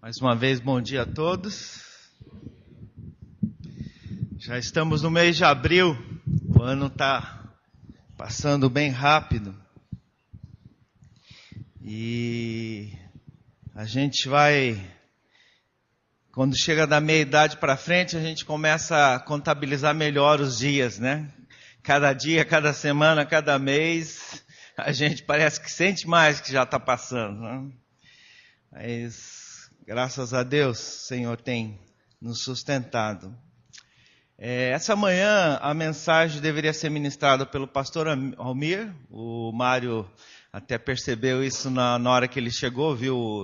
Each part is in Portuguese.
Mais uma vez, bom dia a todos. Já estamos no mês de abril, o ano está passando bem rápido. E a gente vai, quando chega da meia-idade para frente, a gente começa a contabilizar melhor os dias, né? Cada dia, cada semana, cada mês, a gente parece que sente mais que já está passando, né? Mas, graças a Deus, o Senhor tem nos sustentado. Essa manhã a mensagem deveria ser ministrada pelo pastor Almir. O Mário até percebeu isso na hora que ele chegou,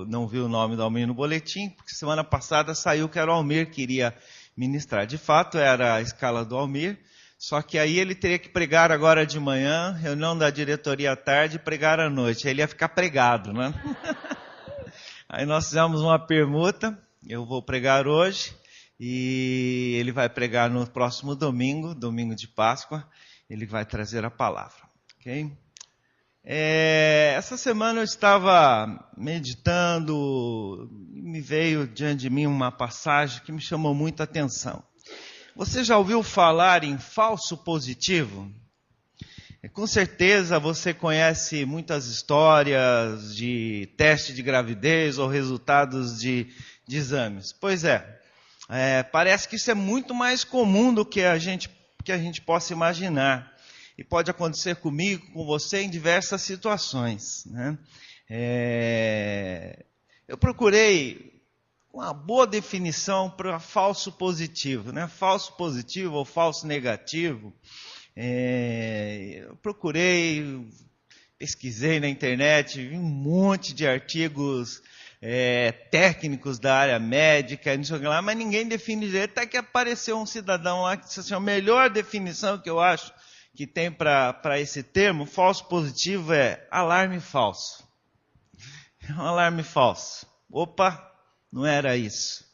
não viu o nome do Almir no boletim, porque semana passada saiu que era o Almir que iria ministrar. De fato, era a escala do Almir, só que aí ele teria que pregar agora de manhã, reunião da diretoria à tarde e pregar à noite. Aí ele ia ficar pregado, né? Aí nós fizemos uma permuta, eu vou pregar hoje. E ele vai pregar no próximo domingo, domingo de Páscoa, ele vai trazer a palavra. Okay? Essa semana eu estava meditando, e me veio diante de mim uma passagem que me chamou muita atenção. Você já ouviu falar em falso positivo? Com certeza você conhece muitas histórias de teste de gravidez ou resultados de exames. Pois é. Parece que isso é muito mais comum do que a gente possa imaginar. E pode acontecer comigo, com você, em diversas situações, né? Eu procurei uma boa definição para falso positivo, né? Falso positivo ou falso negativo. Eu procurei, pesquisei na internet, vi um monte de artigos técnicos da área médica, não sei o que lá, mas ninguém define direito, até que apareceu um cidadão lá que disse assim, a melhor definição que eu acho que tem para esse termo, falso positivo, é alarme falso. Um alarme falso. Opa, não era isso.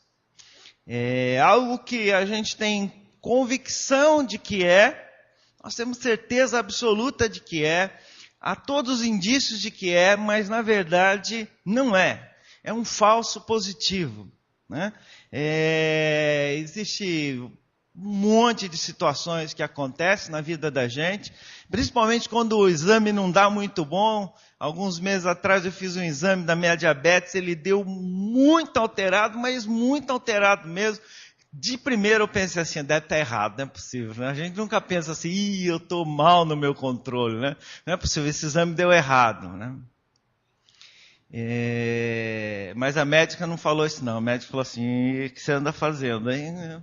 É algo que a gente tem convicção de que nós temos certeza absoluta de que há todos os indícios de que mas na verdade não é. É um falso positivo, né? Existe um monte de situações que acontecem na vida da gente, principalmente quando o exame não dá muito bom. Alguns meses atrás eu fiz um exame da minha diabetes, ele deu muito alterado, mas muito alterado mesmo. De primeiro eu pensei assim, deve estar errado, não é possível, né? A gente nunca pensa assim, eu estou mal no meu controle, né? Não é possível, esse exame deu errado, né? Mas a médica não falou isso não, a médica falou assim, o que você anda fazendo, hein?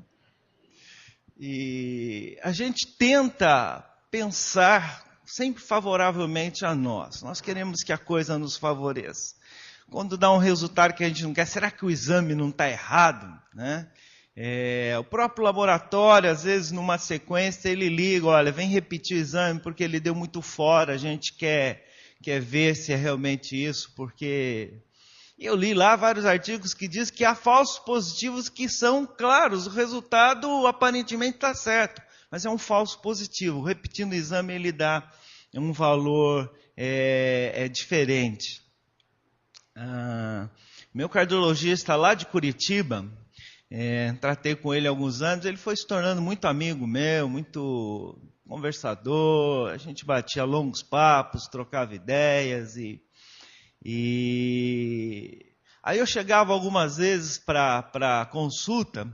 E a gente tenta pensar sempre favoravelmente a nós queremos que a coisa nos favoreça. Quando dá um resultado que a gente não quer, será que o exame não está errado, né? O próprio laboratório, às vezes numa sequência, ele liga, olha, vem repetir o exame porque ele deu muito fora, a gente quer ver se é realmente isso, porque eu li lá vários artigos que dizem que há falsos positivos que são claros, o resultado aparentemente está certo, mas é um falso positivo, repetindo o exame ele dá um valor diferente. Meu cardiologista lá de Curitiba, tratei com ele há alguns anos, ele foi se tornando muito amigo meu, muito conversador, a gente batia longos papos, trocava ideias e aí eu chegava algumas vezes para consulta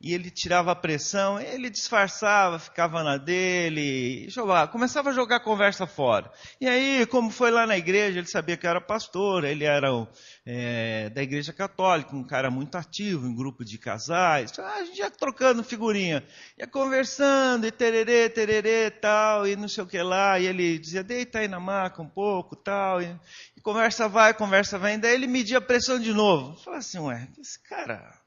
e ele tirava a pressão, ele disfarçava, ficava na dele, começava a jogar a conversa fora. E aí, como foi lá na igreja, ele sabia que eu era pastor, ele era da igreja católica, um cara muito ativo em grupo de casais, a gente ia trocando figurinha, ia conversando, e tererê, tal, e não sei o que lá, e ele dizia, deita aí na maca um pouco, tal, e conversa vai, daí ele media a pressão de novo. Eu falei assim, esse cara,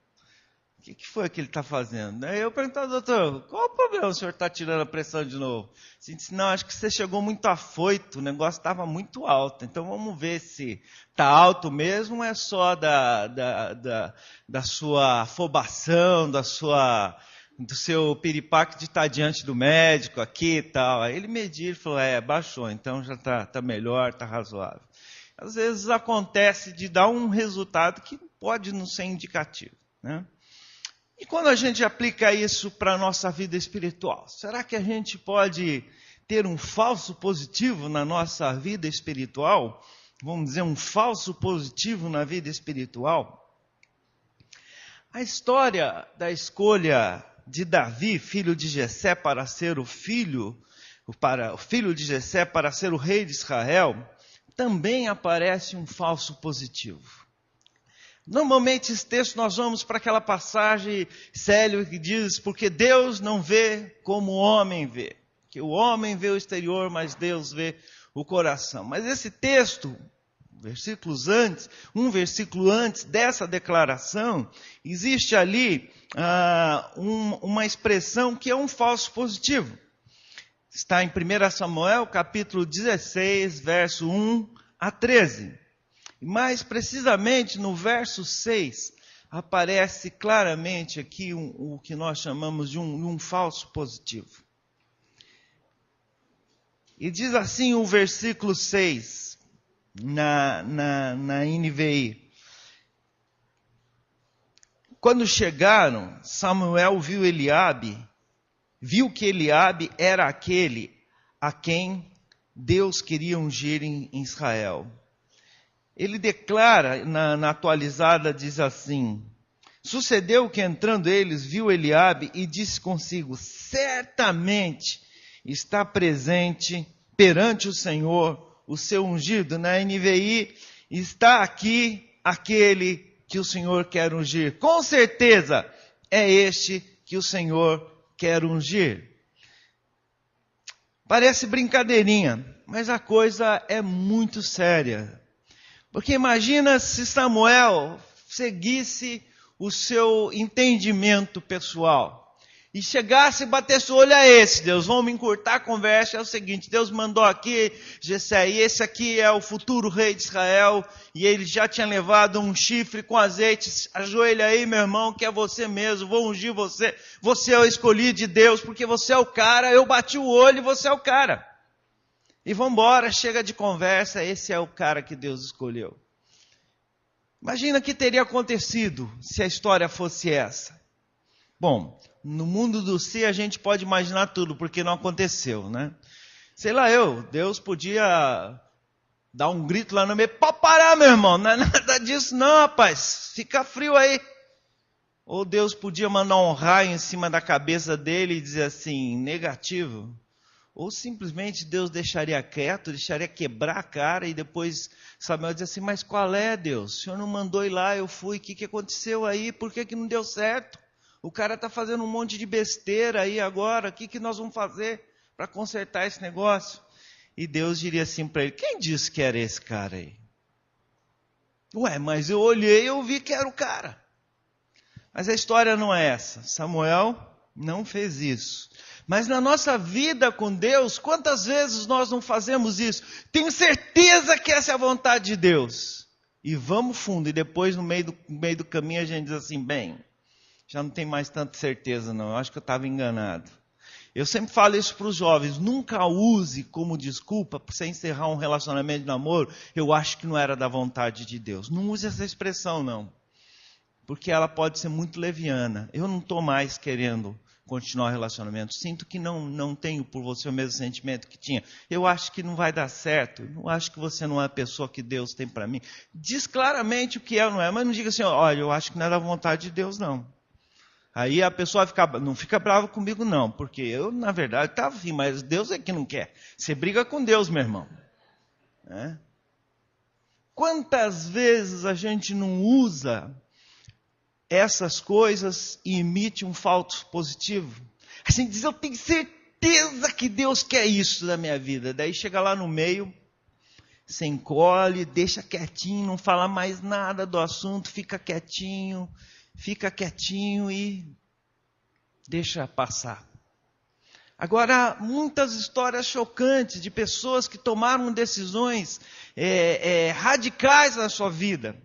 o que foi que ele está fazendo? Aí eu perguntava, doutor, qual o problema o senhor está tirando a pressão de novo? Ele disse, não, acho que você chegou muito afoito, o negócio estava muito alto, então vamos ver se está alto mesmo ou é só da sua afobação, do seu piripaque de estar diante do médico aqui e tal. Aí ele mediu e falou, baixou, então já está melhor, está razoável. Às vezes acontece de dar um resultado que pode não ser indicativo, né? E quando a gente aplica isso para a nossa vida espiritual, será que a gente pode ter um falso positivo na nossa vida espiritual? Vamos dizer, um falso positivo na vida espiritual? A história da escolha de Davi, filho de Jessé, para ser o filho de Jessé para ser o rei de Israel, também aparece um falso positivo. Normalmente, esse texto nós vamos para aquela passagem célere que diz, porque Deus não vê como o homem vê. Que o homem vê o exterior, mas Deus vê o coração. Mas esse texto, um versículo antes dessa declaração, existe ali uma expressão que é um falso positivo. Está em 1 Samuel, capítulo 16, verso 1 a 13. Mais precisamente no verso 6, aparece claramente aqui o que nós chamamos de um falso positivo. E diz assim o versículo 6, na NVI. Quando chegaram, Samuel viu que Eliabe era aquele a quem Deus queria ungir em Israel. Ele declara, na atualizada, diz assim: sucedeu que entrando eles, viu Eliabe e disse consigo, certamente está presente perante o Senhor o seu ungido. Na NVI, está aqui aquele que o Senhor quer ungir. Com certeza é este que o Senhor quer ungir. Parece brincadeirinha, mas a coisa é muito séria. Porque imagina se Samuel seguisse o seu entendimento pessoal e chegasse e batesse o olho a esse, Deus, vamos me encurtar a conversa, é o seguinte, Deus mandou aqui, Jessé, e esse aqui é o futuro rei de Israel, e ele já tinha levado um chifre com azeite, ajoelha aí, meu irmão, que é você mesmo, vou ungir você, você é o escolhido de Deus, porque você é o cara, eu bati o olho e você é o cara. E vamos embora, chega de conversa, esse é o cara que Deus escolheu. Imagina o que teria acontecido se a história fosse essa. Bom, no mundo do si a gente pode imaginar tudo, porque não aconteceu, né? Sei lá Deus podia dar um grito lá no meio, pode parar, meu irmão, não é nada disso não, rapaz, fica frio aí. Ou Deus podia mandar um raio em cima da cabeça dele e dizer assim, negativo. Ou simplesmente Deus deixaria quieto, deixaria quebrar a cara e depois Samuel dizia assim, mas qual é, Deus? O Senhor não mandou ir lá, eu fui, o que aconteceu aí? Por que não deu certo? O cara está fazendo um monte de besteira aí agora, o que nós vamos fazer para consertar esse negócio? E Deus diria assim para ele, quem disse que era esse cara aí? Ué, mas eu olhei e eu vi que era o cara. Mas a história não é essa, Samuel não fez isso. Mas na nossa vida com Deus, quantas vezes nós não fazemos isso? Tenho certeza que essa é a vontade de Deus. E vamos fundo, e depois no meio do caminho a gente diz assim, bem, já não tem mais tanta certeza não, eu acho que eu estava enganado. Eu sempre falo isso para os jovens, nunca use como desculpa para você encerrar um relacionamento de namoro, eu acho que não era da vontade de Deus. Não use essa expressão não, porque ela pode ser muito leviana. Eu não estou mais querendo continuar o relacionamento, sinto que não tenho por você o mesmo sentimento que tinha, eu acho que não vai dar certo, eu acho que você não é a pessoa que Deus tem para mim. Diz claramente o que é ou não é, mas não diga assim, olha, eu acho que não é da vontade de Deus não. Aí a pessoa não fica brava comigo não, porque eu na verdade estava afim, mas Deus é que não quer. Você briga com Deus, meu irmão. Quantas vezes a gente não usa essas coisas e emite um falso positivo? A gente diz, eu tenho certeza que Deus quer isso da minha vida. Daí chega lá no meio, se encolhe, deixa quietinho, não fala mais nada do assunto, fica quietinho e deixa passar. Agora, muitas histórias chocantes de pessoas que tomaram decisões radicais na sua vida,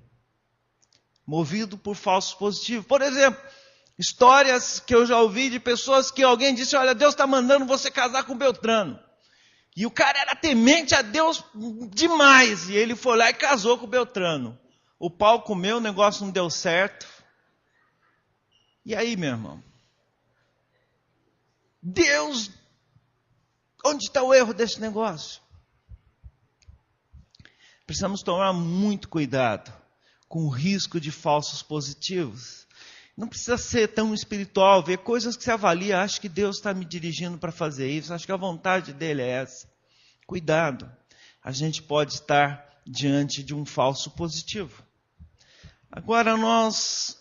movido por falsos positivos. Por exemplo, histórias que eu já ouvi de pessoas que alguém disse, olha, Deus está mandando você casar com Beltrano. E o cara era temente a Deus demais, e ele foi lá e casou com Beltrano. o pau comeu, o negócio não deu certo. E aí, meu irmão? Deus, onde está o erro desse negócio? Precisamos tomar muito cuidado com o risco de falsos positivos. Não precisa ser tão espiritual, ver coisas que você avalia, acho que Deus está me dirigindo para fazer isso, acho que a vontade dele é essa. Cuidado, a gente pode estar diante de um falso positivo. Agora nós,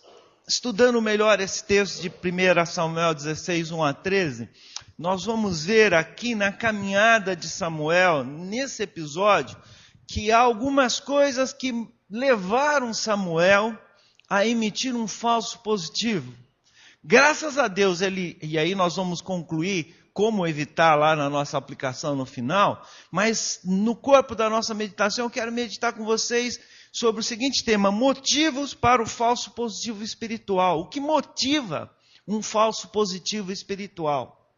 estudando melhor esse texto de 1 Samuel 16, 1 a 13, nós vamos ver aqui na caminhada de Samuel, nesse episódio, que há algumas coisas que levaram Samuel a emitir um falso positivo. Graças a Deus, e aí nós vamos concluir como evitar lá na nossa aplicação no final, mas no corpo da nossa meditação eu quero meditar com vocês sobre o seguinte tema: motivos para o falso positivo espiritual. O que motiva um falso positivo espiritual?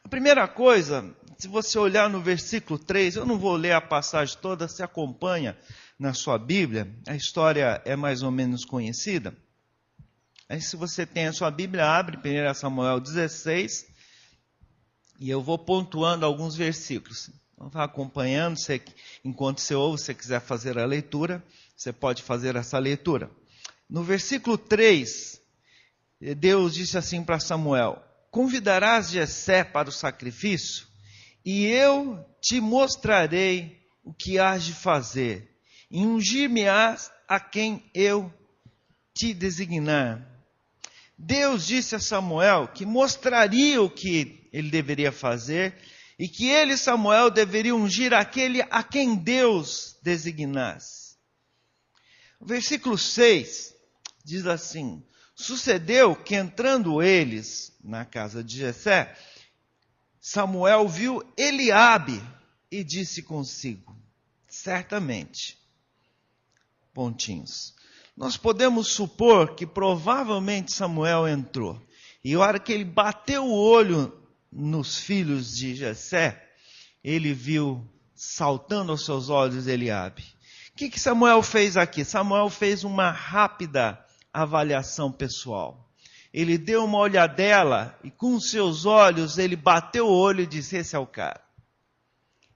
A primeira coisa, se você olhar no versículo 3, eu não vou ler a passagem toda, se acompanha na sua Bíblia, a história é mais ou menos conhecida. Aí se você tem a sua Bíblia, abre 1 Samuel 16, e eu vou pontuando alguns versículos. Então, vá acompanhando, enquanto você ouve, se você quiser fazer a leitura, você pode fazer essa leitura. No versículo 3, Deus disse assim para Samuel: convidarás Jessé para o sacrifício, e eu te mostrarei o que hás de fazer, e ungir-me-ás a quem eu te designar. Deus disse a Samuel que mostraria o que ele deveria fazer, e que ele, Samuel, deveria ungir aquele a quem Deus designasse. O versículo 6 diz assim: sucedeu que, entrando eles na casa de Jessé, Samuel viu Eliabe e disse consigo: certamente, pontinhos, nós podemos supor que provavelmente Samuel entrou, e a hora que ele bateu o olho nos filhos de Jessé, ele viu saltando aos seus olhos Eliabe. O que Samuel fez aqui? Samuel fez uma rápida avaliação pessoal. Ele deu uma olhadela e com seus olhos ele bateu o olho e disse: esse é o cara.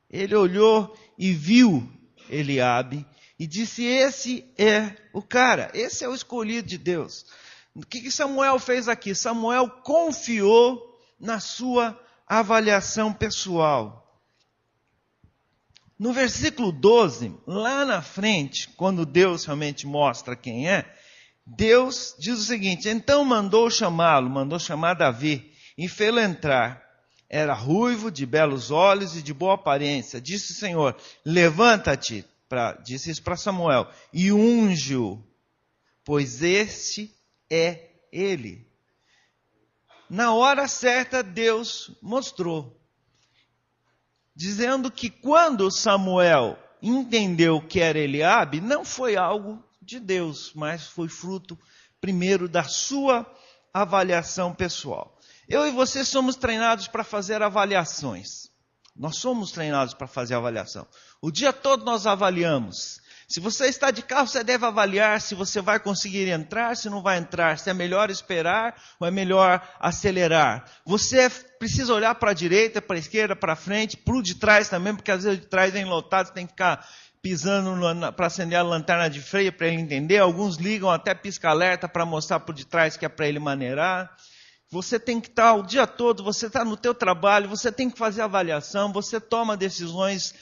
Ele olhou e viu Eliabe e disse: esse é o cara, esse é o escolhido de Deus. O que Samuel fez aqui? Samuel confiou na sua avaliação pessoal. No versículo 12, lá na frente, quando Deus realmente mostra quem é, Deus diz o seguinte: então mandou chamar Davi, e fê-lo entrar. Era ruivo, de belos olhos e de boa aparência. Disse o Senhor: levanta-te, disse isso para Samuel, e unge-o, pois este é ele. Na hora certa, Deus mostrou, dizendo que quando Samuel entendeu que era Eliabe, não foi algo de Deus, mas foi fruto primeiro da sua avaliação pessoal. Eu e você somos treinados para fazer avaliações. Nós somos treinados para fazer avaliação. O dia todo nós avaliamos. Se você está de carro, você deve avaliar se você vai conseguir entrar, se não vai entrar, se é melhor esperar ou é melhor acelerar. Você precisa olhar para a direita, para a esquerda, para a frente, para o de trás também, porque às vezes o de trás vem lotado, você tem que ficar pisando para acender a lanterna de freio para ele entender. Alguns ligam até pisca-alerta para mostrar por de trás que é para ele maneirar. Você tem que estar o dia todo, você está no teu trabalho, você tem que fazer avaliação, você toma decisões,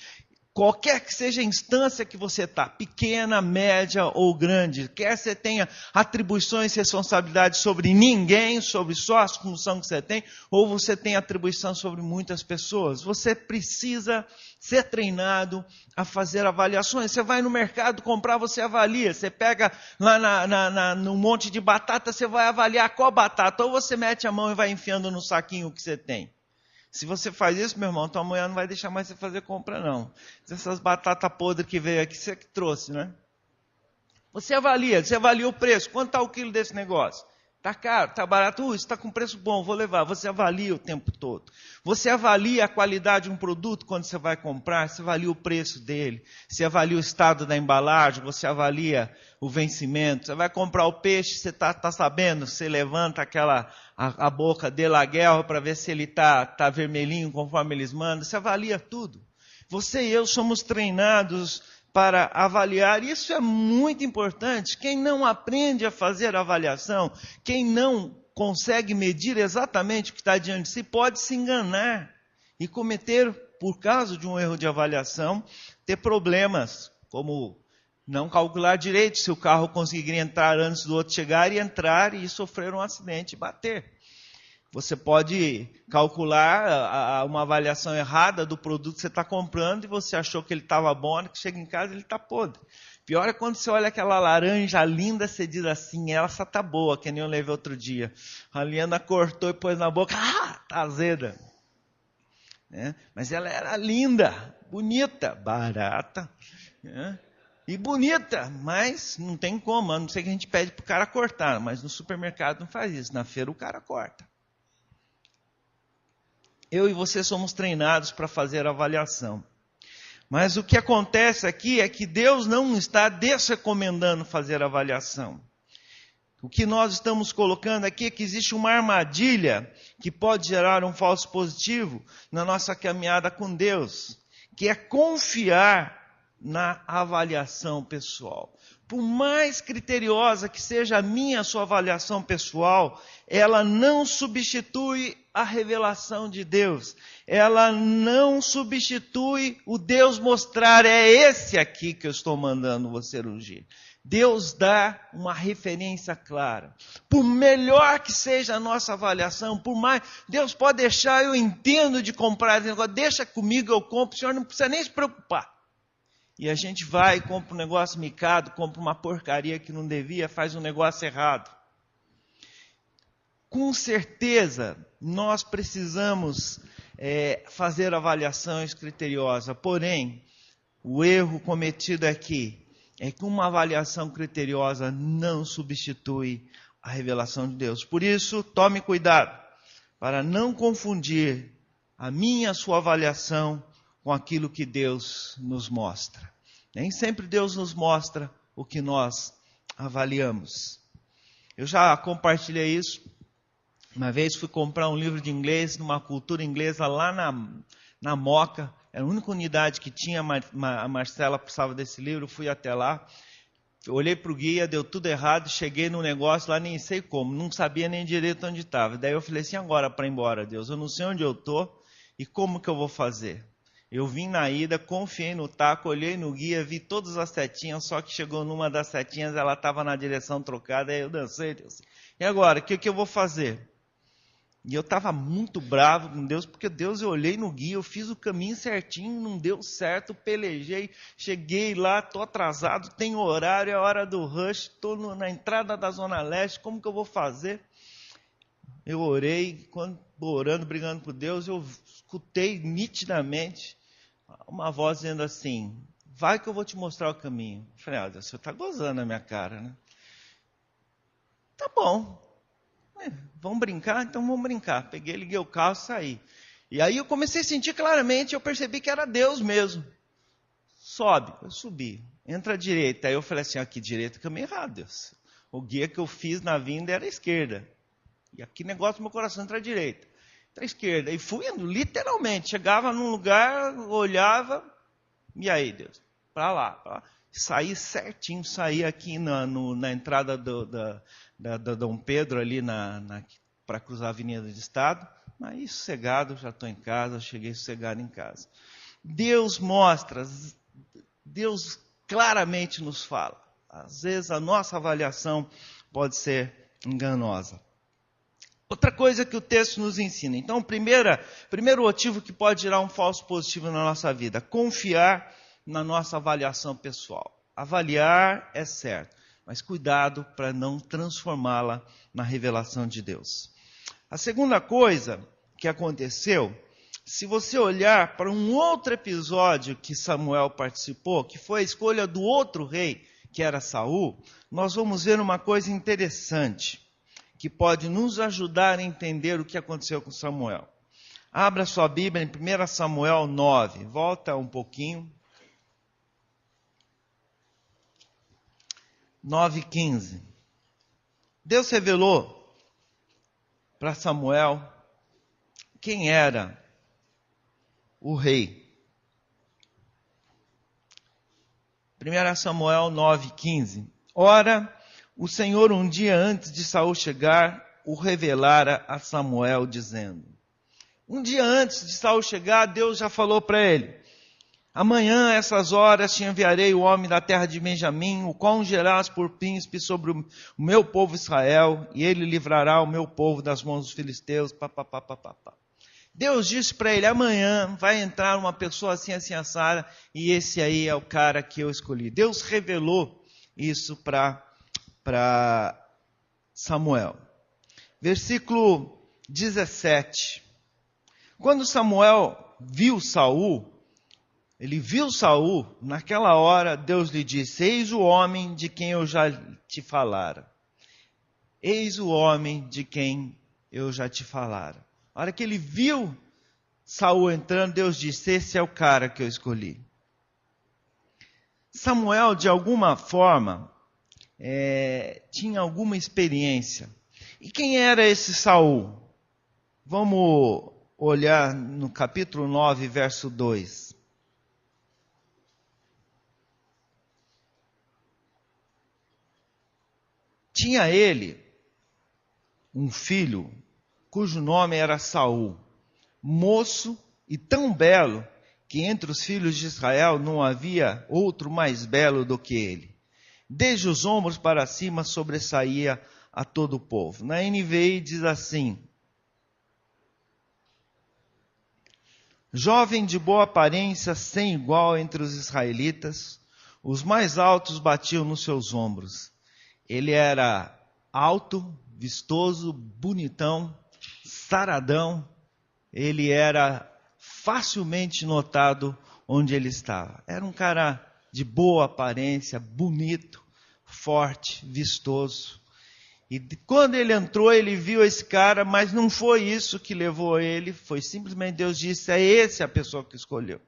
qualquer que seja a instância que você está, pequena, média ou grande, quer você tenha atribuições e responsabilidades sobre ninguém, sobre só a função que você tem, ou você tem atribuição sobre muitas pessoas, você precisa ser treinado a fazer avaliações. Você vai no mercado comprar, você avalia. Você pega lá num monte de batata, você vai avaliar qual batata. Ou você mete a mão e vai enfiando no saquinho o que você tem. Se você faz isso, meu irmão, tua mulher não vai deixar mais você fazer compra, não. Essas batatas podres que veio aqui, você que trouxe, né? Você avalia o preço. Quanto está o quilo desse negócio? Está caro, está barato, isso está com preço bom, vou levar. Você avalia o tempo todo. Você avalia a qualidade de um produto quando você vai comprar, você avalia o preço dele, você avalia o estado da embalagem, você avalia o vencimento. Você vai comprar o peixe, você está sabendo, você levanta a boca dele, a guerra, para ver se ele está vermelhinho conforme eles mandam. Você avalia tudo. Você e eu somos treinados para avaliar, isso é muito importante. Quem não aprende a fazer avaliação, quem não consegue medir exatamente o que está diante de si, pode se enganar e cometer, por causa de um erro de avaliação, ter problemas, como não calcular direito se o carro conseguiria entrar antes do outro chegar e entrar e sofrer um acidente e bater. Você pode calcular uma avaliação errada do produto que você está comprando e você achou que ele estava bom, que chega em casa ele está podre. Pior é quando você olha aquela laranja linda, você diz assim, essa está boa, que nem eu levei outro dia. A Liana cortou e pôs na boca, está azeda. Mas ela era linda, bonita, barata, e bonita, mas não tem como, a não ser que a gente pede para o cara cortar, mas no supermercado não faz isso, na feira o cara corta. Eu e você somos treinados para fazer avaliação. Mas o que acontece aqui é que Deus não está desrecomendando fazer avaliação. O que nós estamos colocando aqui é que existe uma armadilha que pode gerar um falso positivo na nossa caminhada com Deus, que é confiar na avaliação pessoal. Por mais criteriosa que seja a sua avaliação pessoal, ela não substitui a revelação de Deus. Ela não substitui o Deus mostrar, é esse aqui que eu estou mandando você ungir. Deus dá uma referência clara. Por melhor que seja a nossa avaliação, por mais, Deus pode deixar, eu entendo de comprar, deixa comigo, eu compro, o senhor não precisa nem se preocupar. E a gente vai e compra um negócio micado, compra uma porcaria que não devia, faz um negócio errado. Com certeza, nós precisamos fazer avaliações criteriosas. Porém, o erro cometido aqui é que uma avaliação criteriosa não substitui a revelação de Deus. Por isso, tome cuidado para não confundir a minha e a sua avaliação com aquilo que Deus nos mostra. Nem sempre Deus nos mostra o que nós avaliamos. Eu já compartilhei isso. Uma vez fui comprar um livro de inglês, numa cultura inglesa, lá na Moca. Era a única unidade que tinha, a Marcela precisava desse livro, fui até lá. Olhei para o guia, deu tudo errado, cheguei no negócio lá, nem sei como, não sabia nem direito onde estava. Daí eu falei assim, agora para ir embora, Deus, eu não sei onde eu estou e como que eu vou fazer. Eu vim na ida, confiei no taco, olhei no guia, vi todas as setinhas, só que chegou numa das setinhas, ela estava na direção trocada, aí eu dancei, Deus. E agora, o que eu vou fazer? E eu estava muito bravo com Deus, porque Deus, eu olhei no guia, eu fiz o caminho certinho, não deu certo, pelejei, cheguei lá, estou atrasado, tem horário, é hora do rush, estou na entrada da Zona Leste, como que eu vou fazer? Eu orei, orando, brigando com Deus, eu escutei nitidamente uma voz dizendo assim, vai que eu vou te mostrar o caminho. Eu falei, Deus, você está gozando na minha cara, né? Tá bom. Vamos brincar? Então vamos brincar. Peguei, liguei o carro e saí. E aí eu comecei a sentir claramente, eu percebi que era Deus mesmo. Sobe, eu subi. Entra à direita. Aí eu falei assim, aqui direita, caminho errado, Deus. O guia que eu fiz na vinda era a esquerda. E aqui negócio do meu coração entra à direita. Entra à esquerda. E fui indo, literalmente. Chegava num lugar, olhava. E aí, Deus? Para lá, para lá. Saí certinho, saí aqui na entrada da Dom Pedro, ali para cruzar a Avenida do Estado. Aí, sossegado, já estou em casa, cheguei sossegado em casa. Deus mostra, Deus claramente nos fala. Às vezes a nossa avaliação pode ser enganosa. Outra coisa que o texto nos ensina. Então, primeiro motivo que pode gerar um falso positivo na nossa vida, confiar na nossa avaliação pessoal. Avaliar é certo, mas cuidado para não transformá-la na revelação de Deus. A segunda coisa que aconteceu, se você olhar para um outro episódio que Samuel participou, que foi a escolha do outro rei, que era Saul, nós vamos ver uma coisa interessante, que pode nos ajudar a entender o que aconteceu com Samuel. Abra sua Bíblia em 1 Samuel 9. Volta um pouquinho. 9:15. Deus revelou para Samuel quem era o rei. 1 Samuel 9:15. Ora, o Senhor um dia antes de Saul chegar, o revelara a Samuel, dizendo... Um dia antes de Saul chegar, Deus já falou para ele: amanhã, a essas horas, te enviarei o homem da terra de Benjamim, o qual ungerás por príncipe sobre o meu povo Israel, e ele livrará o meu povo das mãos dos filisteus. Deus disse para ele: amanhã vai entrar uma pessoa assim, assim, assada, e esse aí é o cara que eu escolhi. Deus revelou isso para Samuel. Versículo 17. Quando Samuel viu Saul, naquela hora Deus lhe disse: eis o homem de quem eu já te falara. Eis o homem de quem eu já te falara. A hora que ele viu Saul entrando, Deus disse: esse é o cara que eu escolhi. Samuel, de alguma forma, tinha alguma experiência. E quem era esse Saul? Vamos olhar no capítulo 9, verso 2. Tinha ele um filho, cujo nome era Saul, moço e tão belo, que entre os filhos de Israel não havia outro mais belo do que ele. Desde os ombros para cima sobressaía a todo o povo. Na NVI diz assim: jovem de boa aparência, sem igual entre os israelitas, os mais altos batiam nos seus ombros. Ele era alto, vistoso, bonitão, saradão. Ele era facilmente notado onde ele estava. Era um cara de boa aparência, bonito, forte, vistoso. E quando ele entrou, ele viu esse cara, mas não foi isso que levou ele, foi simplesmente Deus disse: é esse a pessoa que escolheu.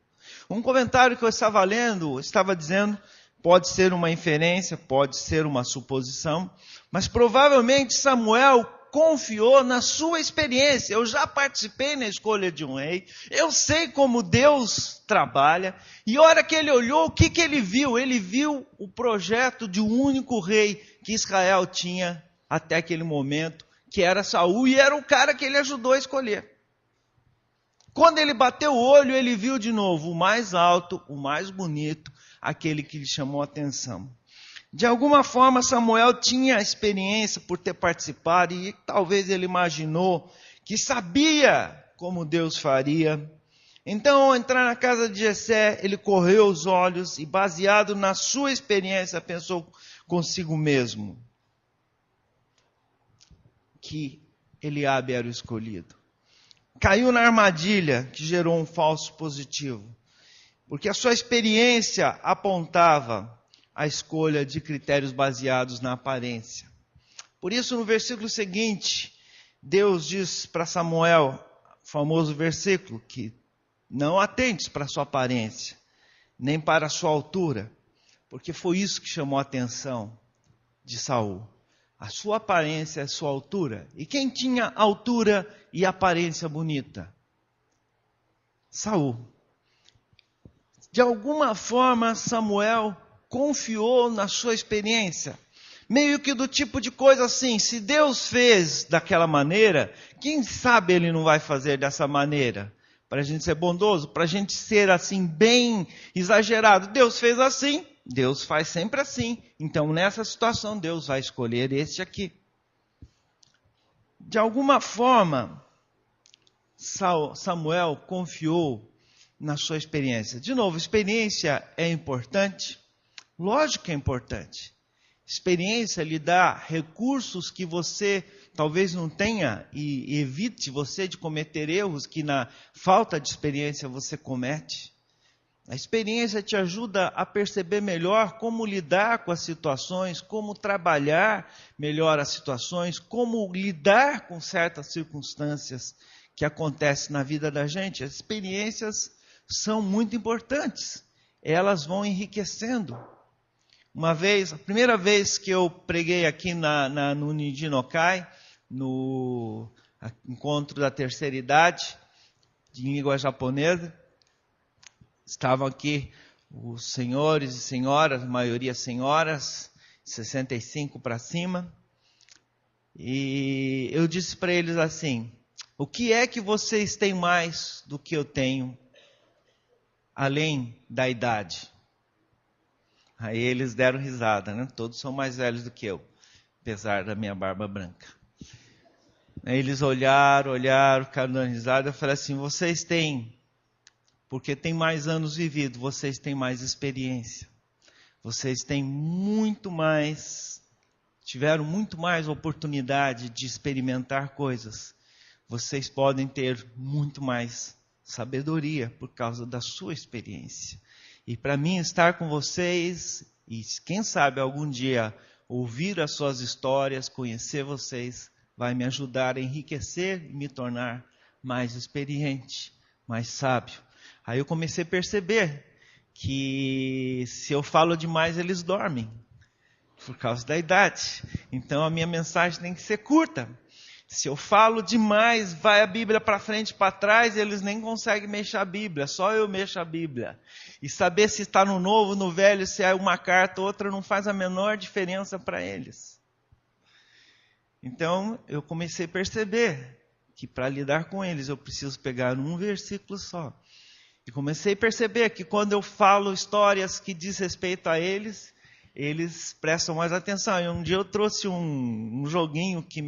Um comentário que eu estava lendo, estava dizendo, pode ser uma inferência, pode ser uma suposição, mas provavelmente Samuel confiou na sua experiência. Eu já participei na escolha de um rei, eu sei como Deus trabalha, e a hora que ele olhou, o que ele viu? Ele viu o projeto de um único rei que Israel tinha até aquele momento, que era Saul, e era o cara que ele ajudou a escolher. Quando ele bateu o olho, ele viu de novo o mais alto, o mais bonito, aquele que lhe chamou a atenção. De alguma forma, Samuel tinha experiência por ter participado, e talvez ele imaginou que sabia como Deus faria. Então, ao entrar na casa de Jessé, ele correu os olhos e, baseado na sua experiência, pensou consigo mesmo que Eliabe era o escolhido. Caiu na armadilha que gerou um falso positivo, porque a sua experiência apontava a escolha de critérios baseados na aparência. Por isso, no versículo seguinte, Deus diz para Samuel, o famoso versículo, que não atentes para a sua aparência, nem para a sua altura, porque foi isso que chamou a atenção de Saul. A sua aparência, a sua altura. E quem tinha altura e aparência bonita? Saul. De alguma forma, Samuel confiou na sua experiência. Meio que do tipo de coisa assim, se Deus fez daquela maneira, quem sabe Ele não vai fazer dessa maneira? Para a gente ser bondoso, para a gente ser assim, bem exagerado. Deus fez assim, Deus faz sempre assim. Então, nessa situação, Deus vai escolher este aqui. De alguma forma, Samuel confiou na sua experiência. De novo, experiência é importante? Lógico que é importante. Experiência lhe dá recursos que você talvez não tenha e evite você de cometer erros que na falta de experiência você comete. A experiência te ajuda a perceber melhor como lidar com as situações, como trabalhar melhor as situações, como lidar com certas circunstâncias que acontecem na vida da gente. As experiências são muito importantes. Elas vão enriquecendo. Uma vez, a primeira vez que eu preguei aqui no Nidinokai, no encontro da terceira idade, de língua japonesa, estavam aqui os senhores e senhoras, maioria senhoras, 65 para cima. E eu disse para eles assim: o que é que vocês têm mais do que eu tenho, além da idade? Aí eles deram risada, né? Todos são mais velhos do que eu, apesar da minha barba branca. Aí eles olharam, ficaram dando risada. Eu falei assim: vocês têm, porque tem mais anos vivido, vocês têm mais experiência. Vocês têm muito mais, tiveram muito mais oportunidade de experimentar coisas. Vocês podem ter muito mais sabedoria por causa da sua experiência. E para mim estar com vocês, e quem sabe algum dia ouvir as suas histórias, conhecer vocês, vai me ajudar a enriquecer e me tornar mais experiente, mais sábio. Aí eu comecei a perceber que se eu falo demais, eles dormem, por causa da idade. Então a minha mensagem tem que ser curta. Se eu falo demais, vai a Bíblia para frente e para trás, eles nem conseguem mexer a Bíblia, só eu mexo a Bíblia. E saber se está no novo, no velho, se é uma carta ou outra, não faz a menor diferença para eles. Então eu comecei a perceber que para lidar com eles eu preciso pegar um versículo só. E comecei a perceber que quando eu falo histórias que diz respeito a eles, eles prestam mais atenção. E um dia eu trouxe um joguinho que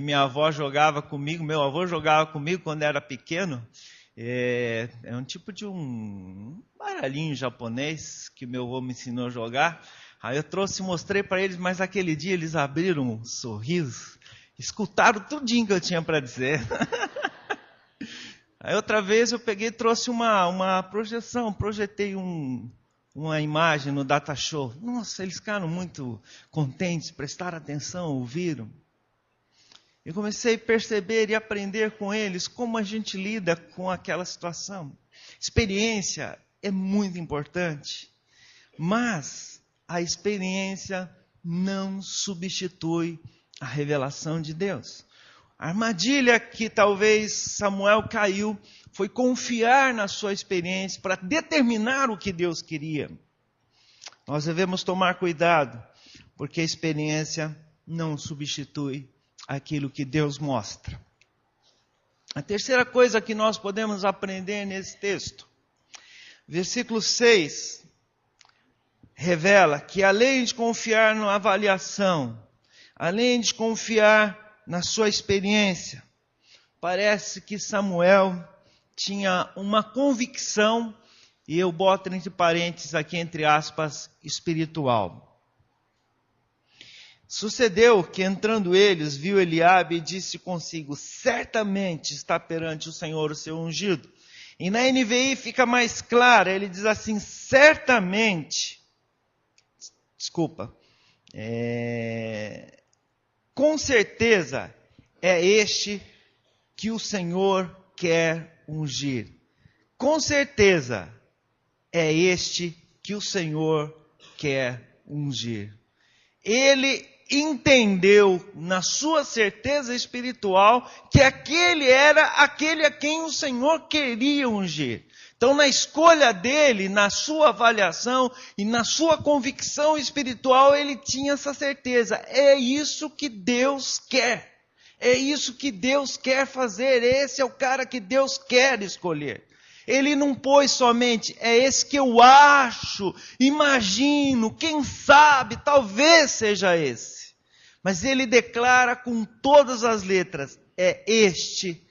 minha avó jogava comigo, meu avô jogava comigo quando era pequeno. É um tipo de um baralhinho japonês que meu avô me ensinou a jogar. Aí eu trouxe e mostrei para eles, mas aquele dia eles abriram um sorriso, escutaram tudinho que eu tinha para dizer. Aí outra vez eu peguei e trouxe uma projeção, projetei uma imagem no data show. Nossa, eles ficaram muito contentes, prestaram atenção, ouviram. Eu comecei a perceber e aprender com eles como a gente lida com aquela situação. Experiência é muito importante, mas a experiência não substitui a revelação de Deus. A armadilha que talvez Samuel caiu foi confiar na sua experiência para determinar o que Deus queria. Nós devemos tomar cuidado, porque a experiência não substitui aquilo que Deus mostra. A terceira coisa que nós podemos aprender nesse texto, versículo 6, revela que além de confiar na avaliação, além de confiar na sua experiência, parece que Samuel tinha uma convicção, e eu boto entre parênteses aqui, entre aspas, espiritual. Sucedeu que entrando eles, viu Eliabe e disse consigo: certamente está perante o Senhor o seu ungido. E na NVI fica mais claro, ele diz assim: certamente, com certeza é este que o Senhor quer ungir. Com certeza é este que o Senhor quer ungir. Ele entendeu na sua certeza espiritual que aquele era aquele a quem o Senhor queria ungir. Então, na escolha dele, na sua avaliação e na sua convicção espiritual, ele tinha essa certeza. É isso que Deus quer. É isso que Deus quer fazer. Esse é o cara que Deus quer escolher. Ele não pôs somente, é esse que eu acho, imagino, quem sabe, talvez seja esse. Mas ele declara com todas as letras, é este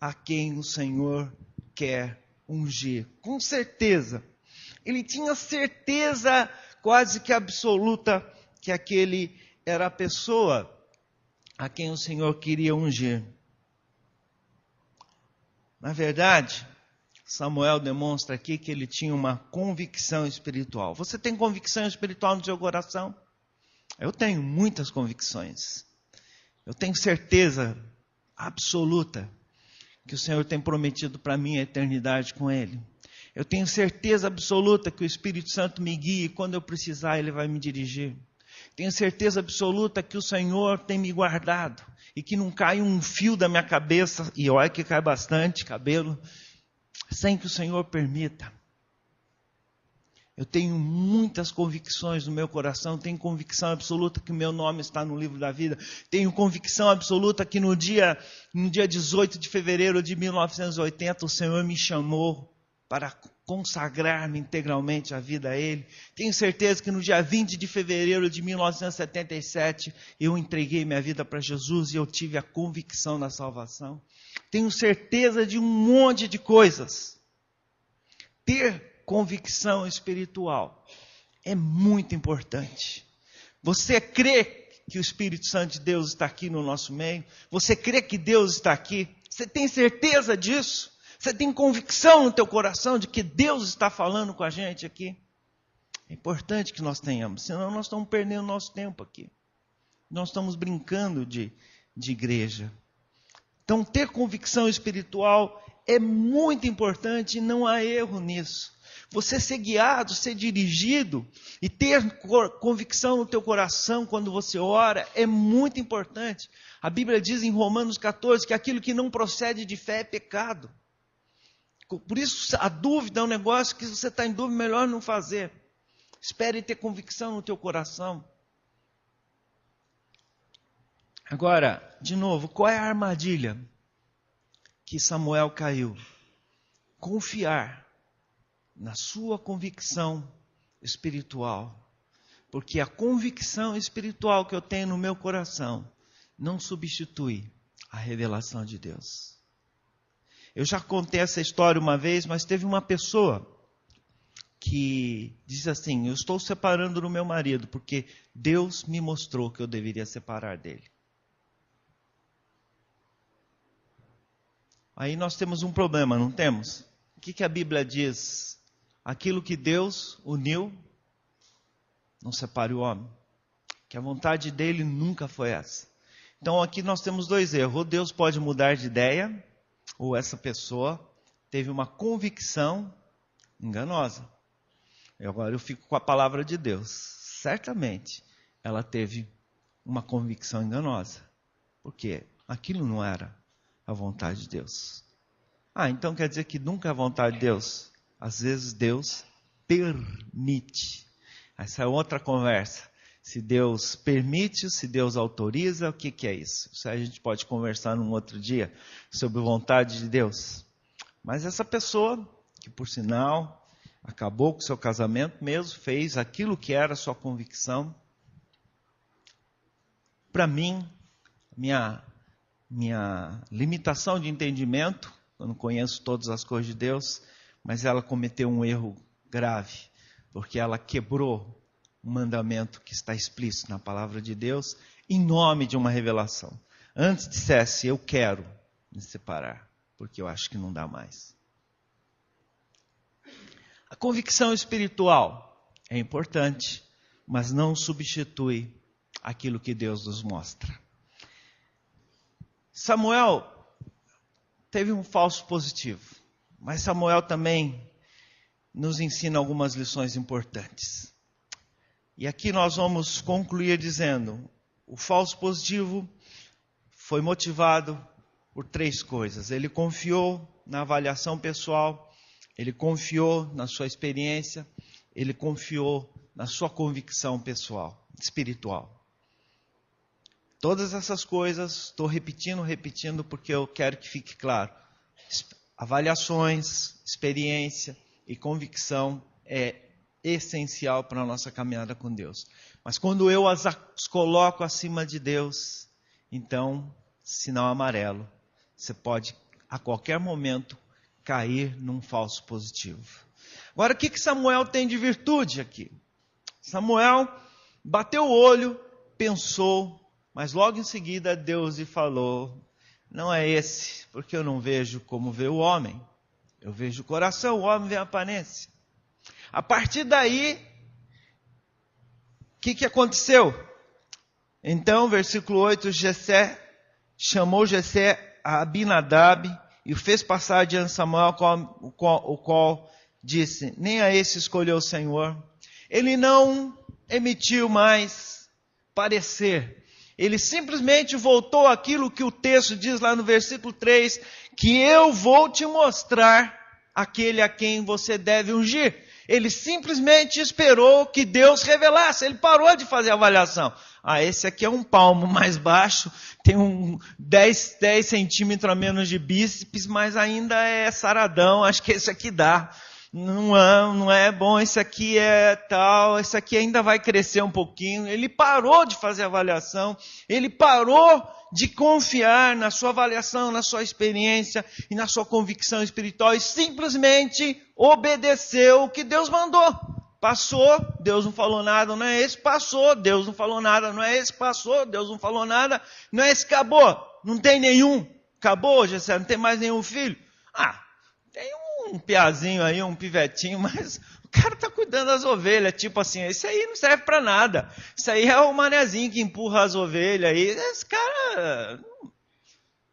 a quem o Senhor quer ungir. Com certeza. Ele tinha certeza quase que absoluta que aquele era a pessoa a quem o Senhor queria ungir. Na verdade, Samuel demonstra aqui que ele tinha uma convicção espiritual. Você tem convicção espiritual no seu coração? Eu tenho muitas convicções. Eu tenho certeza absoluta que o Senhor tem prometido para mim a eternidade com Ele. Eu tenho certeza absoluta que o Espírito Santo me guia e quando eu precisar Ele vai me dirigir. Tenho certeza absoluta que o Senhor tem me guardado e que não cai um fio da minha cabeça, e olha que cai bastante cabelo, sem que o Senhor permita. Eu tenho muitas convicções no meu coração, tenho convicção absoluta que o meu nome está no livro da vida, tenho convicção absoluta que no dia 18 de fevereiro de 1980 o Senhor me chamou para consagrar-me integralmente a vida a Ele. Tenho certeza que no dia 20 de fevereiro de 1977 eu entreguei minha vida para Jesus e eu tive a convicção da salvação. Tenho certeza de um monte de coisas. Ter convicção espiritual é muito importante. Você crê que o Espírito Santo de Deus está aqui no nosso meio? Você crê que Deus está aqui? Você tem certeza disso? Você tem convicção no teu coração de que Deus está falando com a gente aqui? É importante que nós tenhamos, senão nós estamos perdendo nosso tempo aqui. Nós estamos brincando de igreja. Então, ter convicção espiritual é muito importante e não há erro nisso. Você ser guiado, ser dirigido e ter convicção no teu coração quando você ora é muito importante. A Bíblia diz em Romanos 14 que aquilo que não procede de fé é pecado. Por isso a dúvida é um negócio que se você está em dúvida, melhor não fazer. Espere ter convicção no teu coração. Agora, de novo, qual é a armadilha que Samuel caiu? Confiar na sua convicção espiritual. Porque a convicção espiritual que eu tenho no meu coração não substitui a revelação de Deus. Eu já contei essa história uma vez, mas teve uma pessoa que diz assim: eu estou separando do meu marido porque Deus me mostrou que eu deveria separar dele. Aí nós temos um problema, não temos? O que a Bíblia diz? Aquilo que Deus uniu, não separe o homem. Que a vontade dele nunca foi essa. Então aqui nós temos dois erros. Ou Deus pode mudar de ideia, ou essa pessoa teve uma convicção enganosa. Agora eu fico com a palavra de Deus. Certamente ela teve uma convicção enganosa. Porque aquilo não era a vontade de Deus. Então quer dizer que nunca é a vontade de Deus? Às vezes Deus permite. Essa é outra conversa. Se Deus permite, se Deus autoriza, o que é isso? Isso a gente pode conversar num outro dia sobre vontade de Deus. Mas essa pessoa, que por sinal acabou com seu casamento mesmo, fez aquilo que era sua convicção. Para mim, minha limitação de entendimento, eu não conheço todas as coisas de Deus, mas ela cometeu um erro grave, porque ela quebrou um mandamento que está explícito na palavra de Deus, em nome de uma revelação. Antes dissesse, eu quero me separar, porque eu acho que não dá mais. A convicção espiritual é importante, mas não substitui aquilo que Deus nos mostra. Samuel teve um falso positivo, mas Samuel também nos ensina algumas lições importantes. E aqui nós vamos concluir dizendo, o falso positivo foi motivado por três coisas. Ele confiou na avaliação pessoal, ele confiou na sua experiência, ele confiou na sua convicção pessoal, espiritual. Todas essas coisas, estou repetindo, porque eu quero que fique claro. Avaliações, experiência e convicção é essencial para a nossa caminhada com Deus. Mas quando eu as coloco acima de Deus, então, sinal amarelo. Você pode, a qualquer momento, cair num falso positivo. Agora, o que Samuel tem de virtude aqui? Samuel bateu o olho, pensou, mas logo em seguida Deus lhe falou, não é esse, porque eu não vejo como vê o homem. Eu vejo o coração, o homem vê a aparência. A partir daí, o que aconteceu? Então, versículo 8, Jessé chamou Jessé a Abinadab e o fez passar diante de Samuel, o qual disse: nem a esse escolheu o Senhor. Ele não emitiu mais parecer. Ele simplesmente voltou àquilo que o texto diz lá no versículo 3, que eu vou te mostrar aquele a quem você deve ungir. Ele simplesmente esperou que Deus revelasse. Ele parou de fazer a avaliação. Esse aqui é um palmo mais baixo, tem 10 centímetros a menos de bíceps, mas ainda é saradão, acho que esse aqui dá. Não é bom, esse aqui é tal, esse aqui ainda vai crescer um pouquinho. Ele parou de fazer avaliação, ele parou de confiar na sua avaliação, na sua experiência e na sua convicção espiritual e simplesmente obedeceu o que Deus mandou. Passou, Deus não falou nada, não é esse, passou, Deus não falou nada, não é esse, passou, Deus não falou nada, não é esse, acabou, não tem nenhum, acabou, Jessé, não tem mais nenhum filho. Tem um piazinho aí, um pivetinho, mas o cara está cuidando das ovelhas, tipo assim, esse aí não serve para nada, isso aí é o manezinho que empurra as ovelhas aí, esse cara,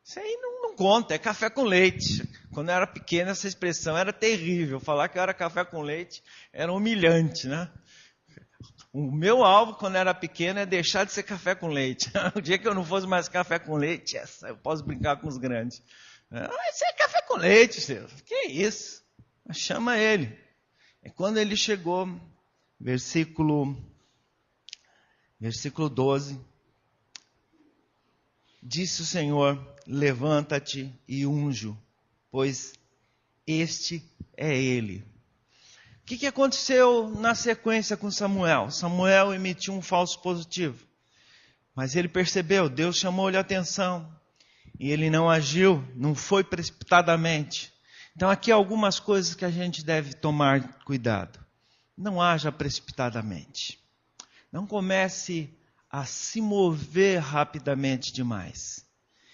isso aí não conta, é café com leite. Quando eu era pequeno, essa expressão era terrível. Falar que eu era café com leite era humilhante, né? O meu alvo, quando eu era pequeno, é deixar de ser café com leite. O dia que eu não fosse mais café com leite, eu posso brincar com os grandes. Isso é café com leite, senhor. Que isso? Chama ele. E quando ele chegou, versículo 12, disse o Senhor: levanta-te e unge-o, pois este é ele. O que aconteceu na sequência com Samuel? Samuel emitiu um falso positivo, mas ele percebeu, Deus chamou-lhe a atenção, e ele não agiu, não foi precipitadamente. Então aqui há algumas coisas que a gente deve tomar cuidado. Não haja precipitadamente. Não comece a se mover rapidamente demais.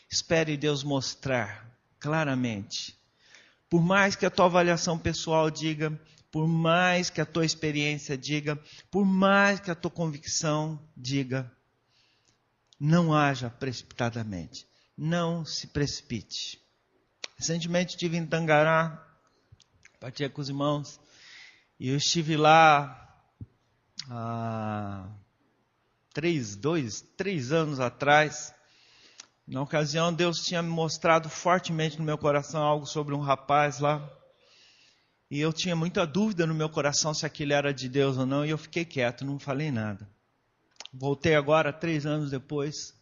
Espere Deus mostrar claramente. Por mais que a tua avaliação pessoal diga, por mais que a tua experiência diga, por mais que a tua convicção diga, não haja precipitadamente. Não se precipite. Recentemente estive em Tangará, partilhei com os irmãos, e eu estive lá há 3 anos atrás. Na ocasião, Deus tinha me mostrado fortemente no meu coração algo sobre um rapaz lá. E eu tinha muita dúvida no meu coração se aquilo era de Deus ou não. E eu fiquei quieto, não falei nada. Voltei agora, 3 anos depois.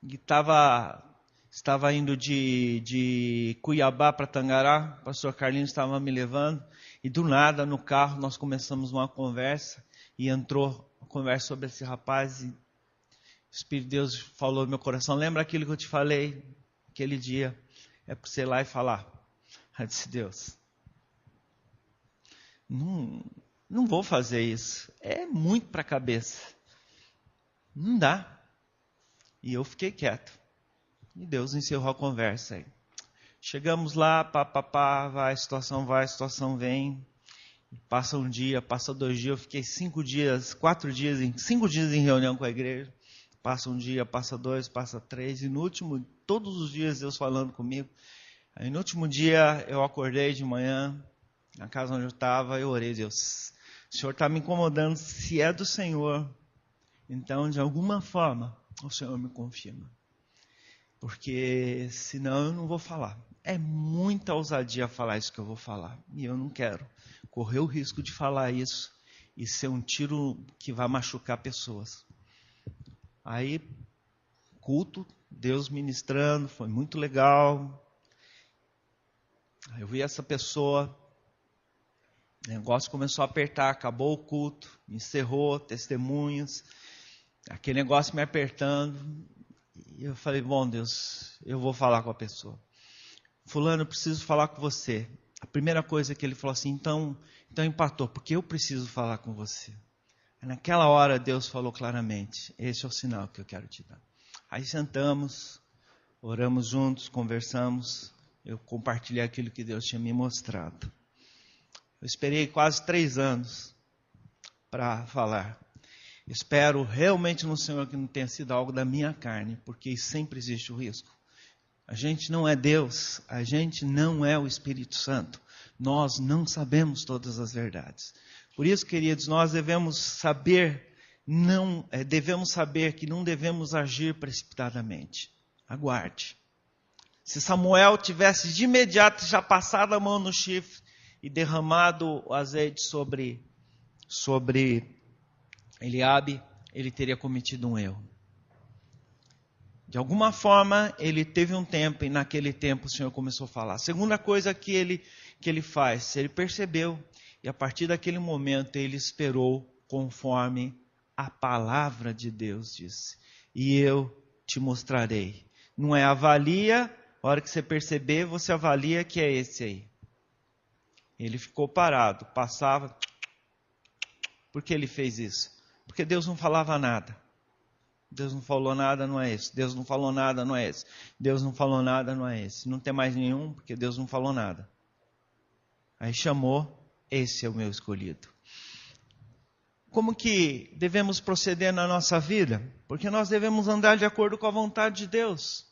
E estava indo de Cuiabá para Tangará. O pastor Carlinhos estava me levando. E do nada, no carro, nós começamos uma conversa. E entrou uma conversa sobre esse rapaz. E o Espírito de Deus falou no meu coração: lembra aquilo que eu te falei aquele dia? É para você ir lá e falar. Eu disse: Deus, não vou fazer isso. É muito para a cabeça. Não dá. E eu fiquei quieto. E Deus encerrou a conversa aí. Chegamos lá, vai, a situação vem. Passa um dia, passa 2 dias. Eu fiquei 5 dias, 5 dias em reunião com a igreja. Passa um dia, passa 2, passa 3. E no último, todos os dias Deus falando comigo. Aí no último dia eu acordei de manhã, na casa onde eu estava, eu orei: Deus, o Senhor está me incomodando, se é do Senhor, então de alguma forma o Senhor me confirma. Porque senão eu não vou falar. É muita ousadia falar isso que eu vou falar. E eu não quero correr o risco de falar isso e ser um tiro que vai machucar pessoas. Aí, culto, Deus ministrando, foi muito legal. Aí eu vi essa pessoa, o negócio começou a apertar, acabou o culto, encerrou, testemunhos, aquele negócio me apertando. E eu falei: bom, Deus, eu vou falar com a pessoa. Fulano, eu preciso falar com você. A primeira coisa que ele falou assim: então empatou, porque eu preciso falar com você. Naquela hora Deus falou claramente: esse é o sinal que eu quero te dar. Aí sentamos, oramos juntos, conversamos. eu compartilhei aquilo que Deus tinha me mostrado. Eu esperei quase 3 anos para falar. Espero realmente no Senhor que não tenha sido algo da minha carne, porque sempre existe o risco. A gente não é Deus, a gente não é o Espírito Santo. Nós não sabemos todas as verdades. Por isso, queridos, nós devemos saber que não devemos agir precipitadamente. Aguarde. Se Samuel tivesse de imediato já passado a mão no chifre e derramado o azeite sobre Eliabe, ele teria cometido um erro. De alguma forma, ele teve um tempo, e naquele tempo o Senhor começou a falar. A segunda coisa que ele faz, ele percebeu, e a partir daquele momento ele esperou conforme a palavra de Deus disse. E eu te mostrarei. Não é avalia, a hora que você perceber, você avalia que é esse aí. Ele ficou parado, passava. Por que ele fez isso? Porque Deus não falava nada. Deus não falou nada, não é esse. Deus não falou nada, não é esse. Deus não falou nada, não é esse. Não tem mais nenhum, porque Deus não falou nada. Aí chamou, esse é o meu escolhido. Como que devemos proceder na nossa vida? Porque nós devemos andar de acordo com a vontade de Deus.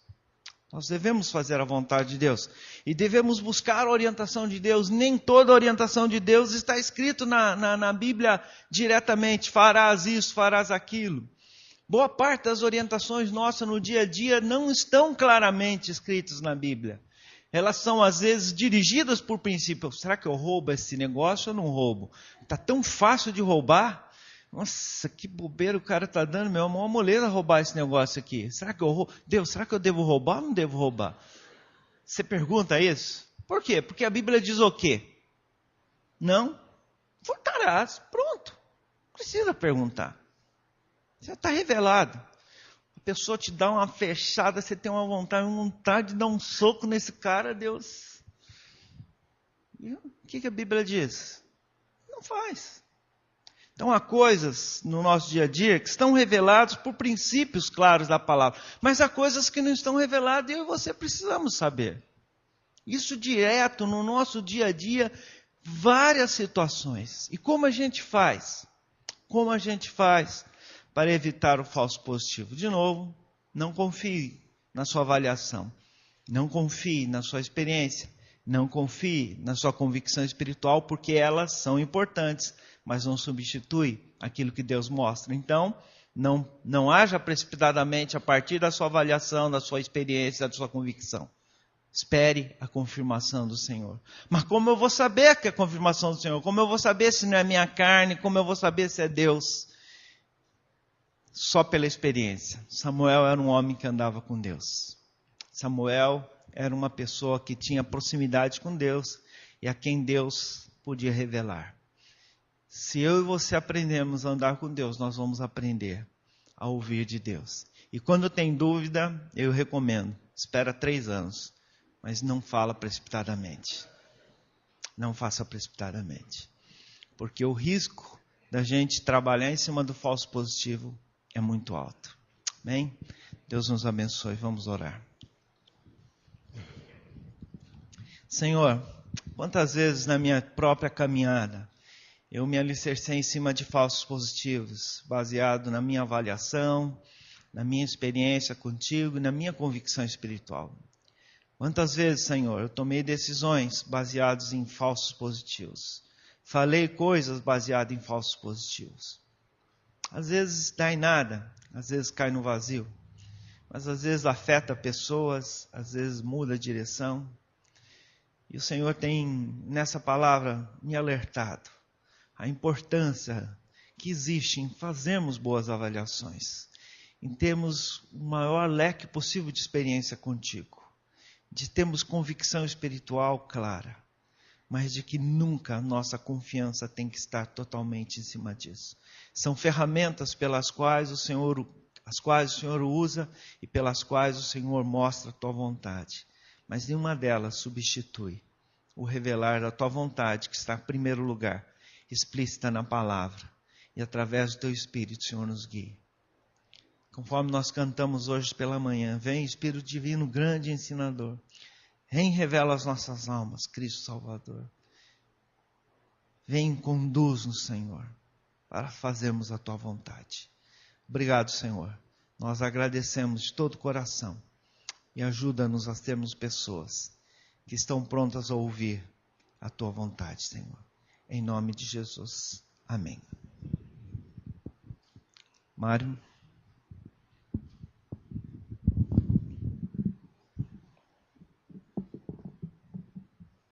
Nós devemos fazer a vontade de Deus. E devemos buscar a orientação de Deus. Nem toda a orientação de Deus está escrito na Bíblia diretamente. Farás isso, farás aquilo. Boa parte das orientações nossas no dia a dia não estão claramente escritas na Bíblia. Elas são, às vezes, dirigidas por princípio. Será que eu roubo esse negócio ou não roubo? Está tão fácil de roubar. Nossa, que bobeira o cara está dando. Meu, é uma moleza roubar esse negócio aqui. Será que eu roubo? Deus, será que eu devo roubar ou não devo roubar? Você pergunta isso? Por quê? Porque a Bíblia diz o quê? Não? Furtarás. Pronto. Não precisa perguntar. Já está revelado. A pessoa te dá uma fechada, você tem uma vontade de dar um soco nesse cara, Deus. E o que a Bíblia diz? Não faz. Então há coisas no nosso dia a dia que estão reveladas por princípios claros da palavra. Mas há coisas que não estão reveladas e eu e você precisamos saber. Isso direto no nosso dia a dia, várias situações. E como a gente faz? Como a gente faz para evitar o falso positivo? De novo, não confie na sua avaliação. Não confie na sua experiência. Não confie na sua convicção espiritual, porque elas são importantes, mas não substitui aquilo que Deus mostra. Então, não haja precipitadamente a partir da sua avaliação, da sua experiência, da sua convicção. Espere a confirmação do Senhor. Mas como eu vou saber que é a confirmação do Senhor? Como eu vou saber se não é minha carne? Como eu vou saber se é Deus? Só pela experiência. Samuel era um homem que andava com Deus. Samuel era uma pessoa que tinha proximidade com Deus e a quem Deus podia revelar. Se eu e você aprendermos a andar com Deus, nós vamos aprender a ouvir de Deus. E quando tem dúvida, eu recomendo, espera 3 anos, mas não fala precipitadamente. Não faça precipitadamente. Porque o risco da gente trabalhar em cima do falso positivo é muito alto. Amém? Deus nos abençoe. Vamos orar. Senhor, quantas vezes na minha própria caminhada eu me alicercei em cima de falsos positivos, baseado na minha avaliação, na minha experiência contigo e na minha convicção espiritual. Quantas vezes, Senhor, eu tomei decisões baseadas em falsos positivos. Falei coisas baseadas em falsos positivos. Às vezes dá em nada, às vezes cai no vazio. Mas às vezes afeta pessoas, às vezes muda a direção. E o Senhor tem, nessa palavra, me alertado a importância que existe em fazermos boas avaliações, em termos o maior leque possível de experiência contigo, de termos convicção espiritual clara, mas de que nunca a nossa confiança tem que estar totalmente em cima disso. São ferramentas pelas quais o Senhor usa e pelas quais o Senhor mostra a tua vontade, mas nenhuma delas substitui o revelar da tua vontade, que está em primeiro lugar, explícita na palavra, e através do teu Espírito, Senhor, nos guie. Conforme nós cantamos hoje pela manhã, vem Espírito Divino, grande ensinador, revela as nossas almas, Cristo Salvador. Vem e conduz-nos, Senhor, para fazermos a tua vontade. Obrigado, Senhor. Nós agradecemos de todo o coração e ajuda-nos a termos pessoas que estão prontas a ouvir a tua vontade, Senhor. Em nome de Jesus. Amém. Mário.